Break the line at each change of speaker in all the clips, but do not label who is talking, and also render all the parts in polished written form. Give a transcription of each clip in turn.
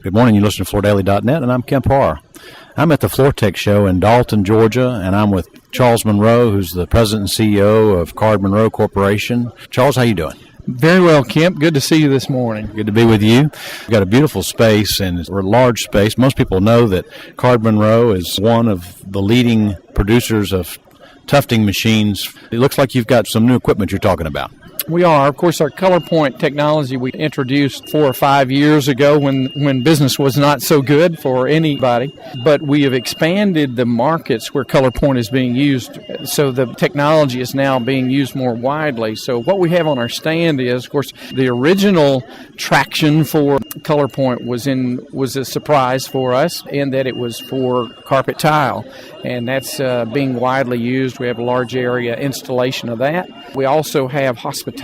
Good morning. You listen to FloorDaily.net, and I'm Kemp Harr. I'm at the FloorTek show in Dalton, Georgia, and I'm with Charles Monroe, who's the president and CEO of Card-Monroe Corporation. Charles, how you doing?
Very well, Kemp. Good to see you this morning.
Good to be with you. We've got a beautiful space, and we're a large space. Most people know that Card-Monroe is one of the leading producers of tufting machines. It looks like you've got some new equipment you're talking about.
We are. Of course, our colorPoint technology we introduced 4 or 5 years ago when business was not so good for anybody. But we have expanded the markets where colorPoint is being used, so the technology is now being used more widely. So what we have on our stand is, of course, the original traction for colorPoint was a surprise for us in that it was for carpet tile, and that's being widely used. We have a large area installation of that. We also have hospitality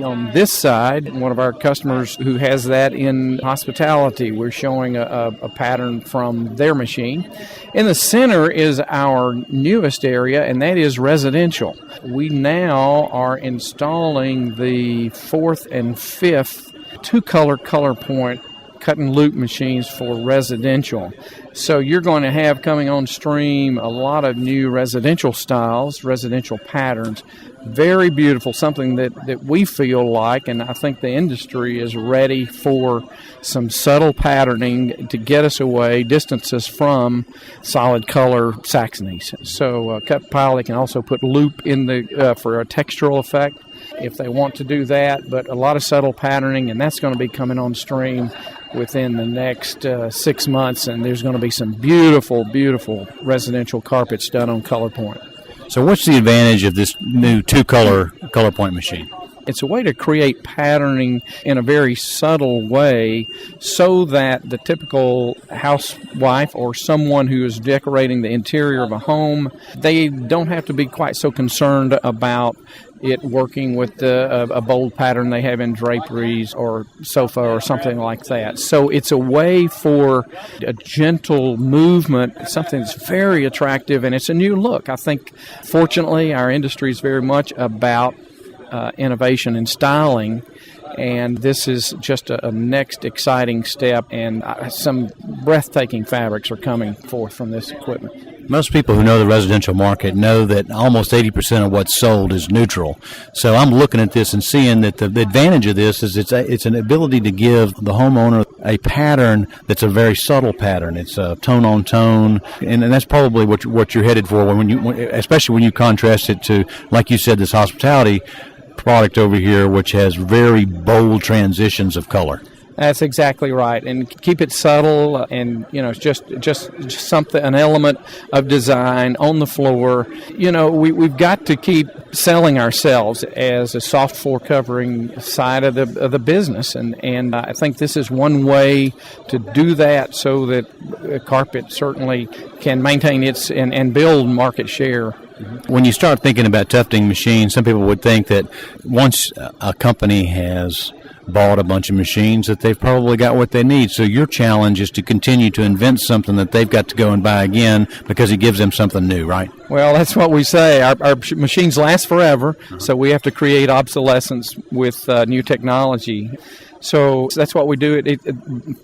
on this side. One of our customers who has that in hospitality, we're showing a pattern from their machine. In the center is our newest area, and that is residential. We now are installing the 4th and 5th two-color colorPoint cut and loop machines for residential. So you're going to have coming on stream a lot of new residential styles, residential patterns. Very beautiful, something that we feel like, and I think the industry is ready for some subtle patterning to get us away, distance us from solid color Saxonies. So cut pile, they can also put loop in the for a textural effect if they want to do that, but a lot of subtle patterning, and that's going to be coming on stream within the next 6 months, and there's going to be some beautiful, beautiful residential carpets done on colorPoint.
So what's the advantage of this new two-color colorPoint machine?
It's a way to create patterning in a very subtle way so that the typical housewife or someone who is decorating the interior of a home, they don't have to be quite so concerned about it working with a bold pattern they have in draperies or sofa or something like that. So it's a way for a gentle movement, something that's very attractive, and it's a new look. I think, fortunately, our industry is very much about innovation and styling, and this is just a next exciting step, and some breathtaking fabrics are coming forth from this equipment.
Most people who know the residential market know that almost 80% of what's sold is neutral. So I'm looking at this and seeing that the advantage of this is it's an ability to give the homeowner a pattern that's a very subtle pattern. It's a tone on tone, and that's probably what you're headed for especially when you contrast it to, like you said, this hospitality product over here, which has very bold transitions of color.
That's exactly right, and keep it subtle, and just something, an element of design on the floor. We've got to keep selling ourselves as a soft floor covering side of the business, and I think this is one way to do that, so that carpet certainly can maintain its and build market share.
When you start thinking about tufting machines, some people would think that once a company has bought a bunch of machines that they've probably got what they need. So your challenge is to continue to invent something that they've got to go and buy again because it gives them something new, right?
Well, that's what we say. Our machines last forever, so we have to create obsolescence with new technology. So that's what we do.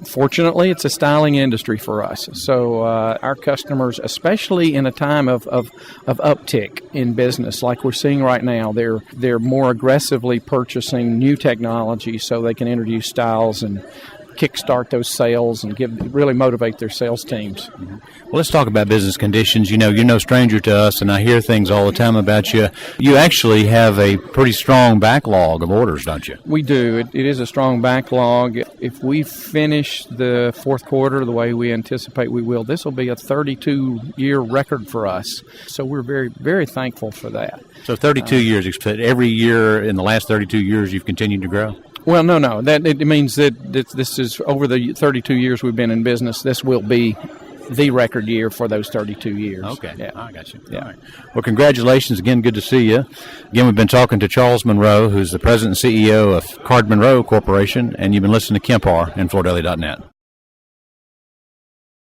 Fortunately, it's a styling industry for us. So our customers, especially in a time of uptick in business like we're seeing right now, they're more aggressively purchasing new technology so they can introduce styles and kickstart those sales and really motivate their sales teams.
Mm-hmm. Well, let's talk about business conditions. You're no stranger to us, and I hear things all the time about you. You actually have a pretty strong backlog of orders, don't you?
We do. It is a strong backlog. If we finish the fourth quarter the way we anticipate we will, this will be a 32-year record for us. So we're very, very thankful for that.
So 32 years, every year in the last 32 years you've continued to grow?
Well, no. That it means that this is over the 32 years we've been in business. This will be the record year for those 32 years.
Okay,
yeah.
I got you.
Yeah.
All right. Well, congratulations again. Good to see you. Again, we've been talking to Charles Monroe, who's the president and CEO of Card-Monroe Corporation, and you've been listening to Kemp Harr and FloorDaily.net.